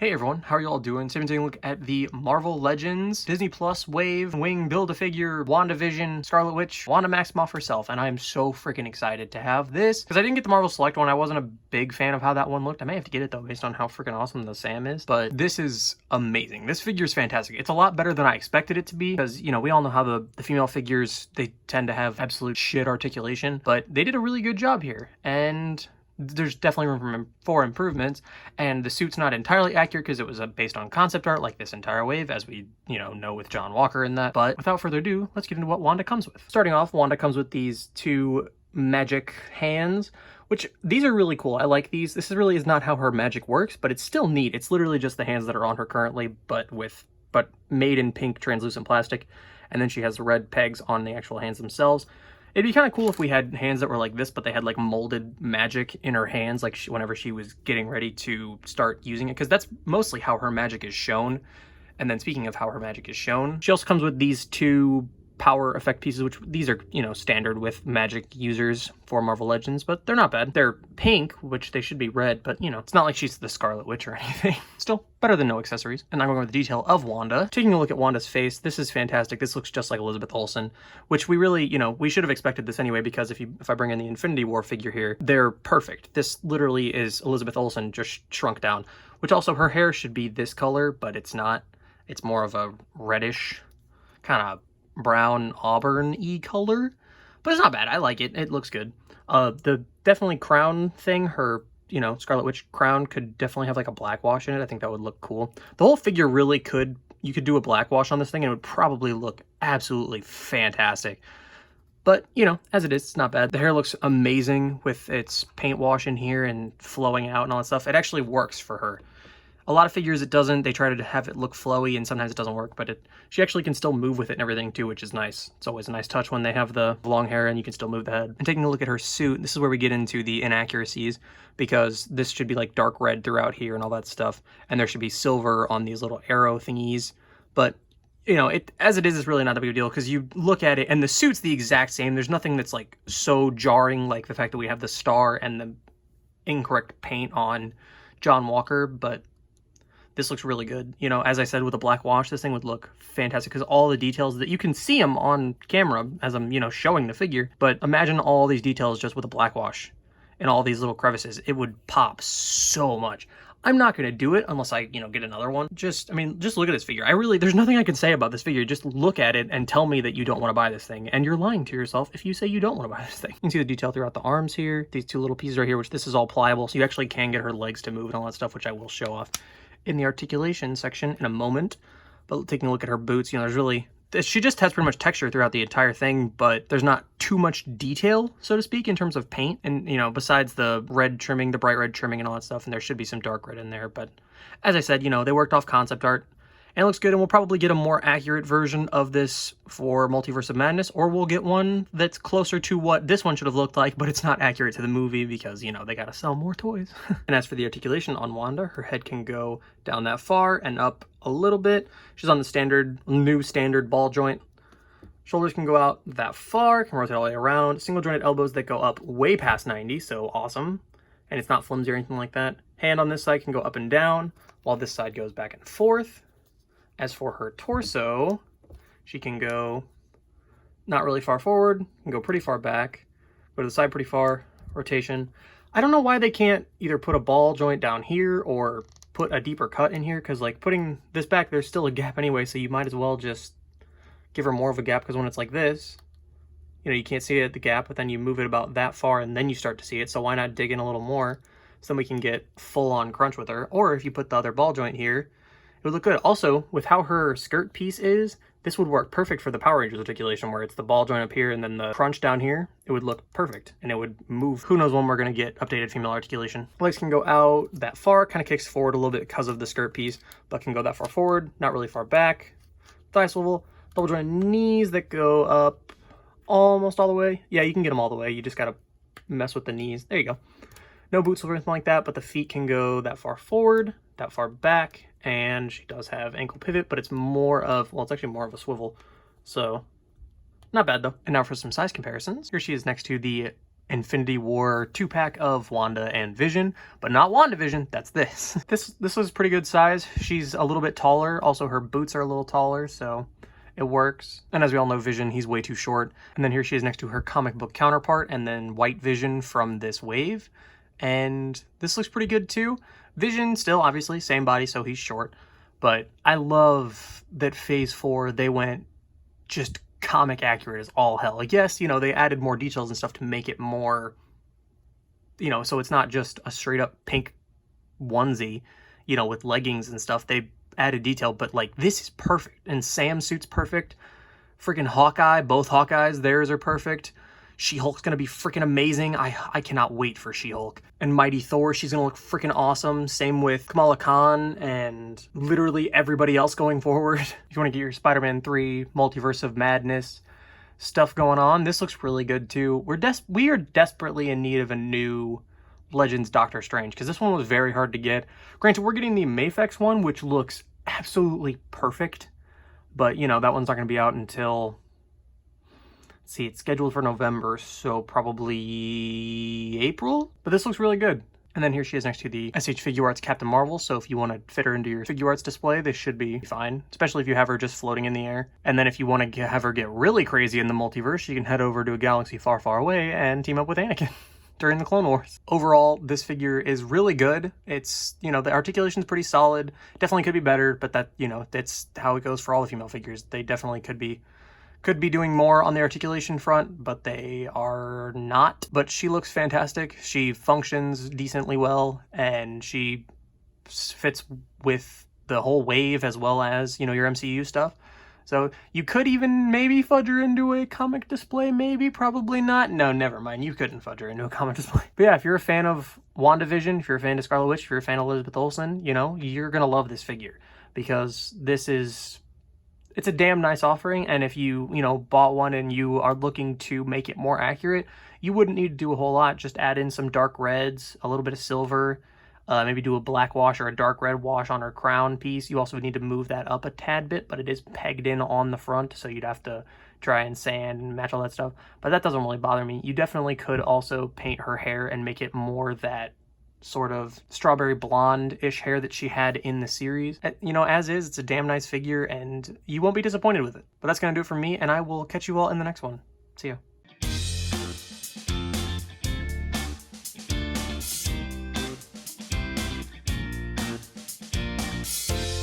Hey everyone, how are you all doing? Today I'm taking a look at the Marvel Legends Disney Plus Wave Wing Build-A-Figure WandaVision Scarlet Witch Wanda Maximoff herself, and I am so freaking excited to have this because I didn't get the Marvel Select one. I wasn't a big fan of how that one looked. I may have to get it though based on how freaking awesome the Sam is, but this is amazing. This figure is fantastic. It's a lot better than I expected it to be because, you know, we all know how the female figures, they tend to have absolute shit articulation, but they did a really good job here, and there's definitely room for improvements, and the suit's not entirely accurate because it was based on concept art like this entire wave, as we know with John Walker and that. But without further ado, let's get into what Wanda comes with. Starting off, Wanda comes with these two magic hands, which these are really cool. I like these. This really is not how her magic works, but it's still neat. It's literally just the hands that are on her currently, but made in pink translucent plastic, and then she has the red pegs on the actual hands themselves. It'd be kind of cool if we had hands that were like this, but they had like molded magic in her hands, like whenever she was getting ready to start using it, because that's mostly how her magic is shown. And then speaking of how her magic is shown, she also comes with these two power effect pieces, which these are, standard with magic users for Marvel Legends, but they're not bad. They're pink, which they should be red, but it's not like she's the Scarlet Witch or anything. Still better than no accessories. And I'm going with the detail of Wanda. Taking a look at Wanda's face, this is fantastic. This looks just like Elizabeth Olsen, which we really, we should have expected this anyway, because if I bring in the Infinity War figure here, they're perfect. This literally is Elizabeth Olsen just shrunk down, which also her hair should be this color, but it's not. It's more of a reddish kind of brown auburn-y color, but it's not bad. I like it. It looks good. The definitely crown thing, her Scarlet Witch crown could definitely have like a black wash in it. I think that would look cool. The whole figure really could, you could do a black wash on this thing and it would probably look absolutely fantastic. But as it is, it's not bad. The hair looks amazing with its paint wash in here and flowing out and all that stuff. It actually works for her. A lot of figures it doesn't. They try to have it look flowy, and sometimes it doesn't work, but she actually can still move with it and everything too, which is nice. It's always a nice touch when they have the long hair and you can still move the head. And taking a look at her suit, this is where we get into the inaccuracies, because this should be like dark red throughout here and all that stuff, and there should be silver on these little arrow thingies. But as it is, it's really not a big deal, because you look at it and the suit's the exact same. There's nothing that's like so jarring, like the fact that we have the star and the incorrect paint on John Walker, but this looks really good. As I said, with a black wash, this thing would look fantastic, because all the details that you can see them on camera as I'm, showing the figure, but imagine all these details just with a black wash and all these little crevices. It would pop so much. I'm not going to do it unless I, get another one. Just look at this figure. There's nothing I can say about this figure. Just look at it and tell me that you don't want to buy this thing. And you're lying to yourself if you say you don't want to buy this thing. You can see the detail throughout the arms here. These two little pieces right here, which this is all pliable, so you actually can get her legs to move and all that stuff, which I will show off in the articulation section in a moment. But taking a look at her boots, she just has pretty much texture throughout the entire thing, but there's not too much detail, so to speak, in terms of paint. And, besides the red trimming, the bright red trimming and all that stuff, and there should be some dark red in there. But as I said, they worked off concept art, and it looks good, and we'll probably get a more accurate version of this for Multiverse of Madness, or we'll get one that's closer to what this one should have looked like, but it's not accurate to the movie because, they gotta sell more toys. And as for the articulation on Wanda, her head can go down that far and up a little bit. She's on the new standard ball joint. Shoulders can go out that far, can rotate all the way around. Single jointed elbows that go up way past 90, so awesome. And it's not flimsy or anything like that. Hand on this side can go up and down, while this side goes back and forth. As for her torso, she can go not really far forward, can go pretty far back, go to the side pretty far, rotation. I don't know why they can't either put a ball joint down here or put a deeper cut in here, because like putting this back, there's still a gap anyway, so you might as well just give her more of a gap, because when it's like this, you can't see it at the gap, but then you move it about that far and then you start to see it, so why not dig in a little more so then we can get full-on crunch with her. Or if you put the other ball joint here, it would look good. Also, with how her skirt piece is, this would work perfect for the Power Rangers articulation, where it's the ball joint up here and then the crunch down here. It would look perfect, and it would move. Who knows when we're going to get updated female articulation. Legs can go out that far, kind of kicks forward a little bit because of the skirt piece, but can go that far forward, not really far back. Thigh swivel, double jointed knees that go up almost all the way. Yeah, you can get them all the way. You just got to mess with the knees. There you go. No boots or anything like that, but the feet can go that far forward, that far back, and she does have ankle pivot, but it's more of, well, it's actually more of a swivel, so not bad though. And now for some size comparisons. Here she is next to the Infinity War 2-pack of Wanda and Vision, but not WandaVision, that's this. This was pretty good size. She's a little bit taller, also her boots are a little taller, so it works. And as we all know, Vision, he's way too short. And then here she is next to her comic book counterpart, and then White Vision from this wave. And this looks pretty good too. Vision, still obviously, same body, so he's short. But I love that Phase 4, they went just comic accurate as all hell. Like, yes, you know, they added more details and stuff to make it more, you know, so it's not just a straight up pink onesie, you know, with leggings and stuff. They added detail, but like, this is perfect. And Sam's suit's perfect. Freaking Hawkeye, both Hawkeyes, theirs are perfect. She-Hulk's gonna be freaking amazing. I cannot wait for She-Hulk. And Mighty Thor, she's gonna look freaking awesome. Same with Kamala Khan and literally everybody else going forward. If you want to get your Spider-Man 3 Multiverse of Madness stuff going on, this looks really good too. We are desperately in need of a new Legends Doctor Strange, because this one was very hard to get. Granted, we're getting the Mafex one, which looks absolutely perfect, but you know, that one's not gonna be out until... See, it's scheduled for November, so probably April? But this looks really good. And then here she is next to the SH Figuarts Captain Marvel, so if you want to fit her into your Figuarts display, this should be fine, especially if you have her just floating in the air. And then if you want to have her get really crazy in the multiverse, you can head over to a galaxy far, far away and team up with Anakin during the Clone Wars. Overall, this figure is really good. It's, you know, the articulation's pretty solid. Definitely could be better, but that, you know, that's how it goes for all the female figures. They definitely could be doing more on the articulation front, but they are not. But she looks fantastic. She functions decently well, and she fits with the whole wave as well as, you know, your MCU stuff. So you could even maybe fudge her into a comic display, maybe, probably not. No, never mind. You couldn't fudge her into a comic display. But yeah, if you're a fan of WandaVision, if you're a fan of Scarlet Witch, if you're a fan of Elizabeth Olsen, you know, you're going to love this figure, because this is... It's a damn nice offering, and if you know, bought one and you are looking to make it more accurate, you wouldn't need to do a whole lot. Just add in some dark reds, a little bit of silver, maybe do a black wash or a dark red wash on her crown piece. You also would need to move that up a tad bit, but it is pegged in on the front, so you'd have to try and sand and match all that stuff. But that doesn't really bother me. You definitely could also paint her hair and make it more that sort of strawberry blonde-ish hair that she had in the series. You know, as is, it's a damn nice figure, and you won't be disappointed with it. But that's going to do it for me, and I will catch you all in the next one. See ya.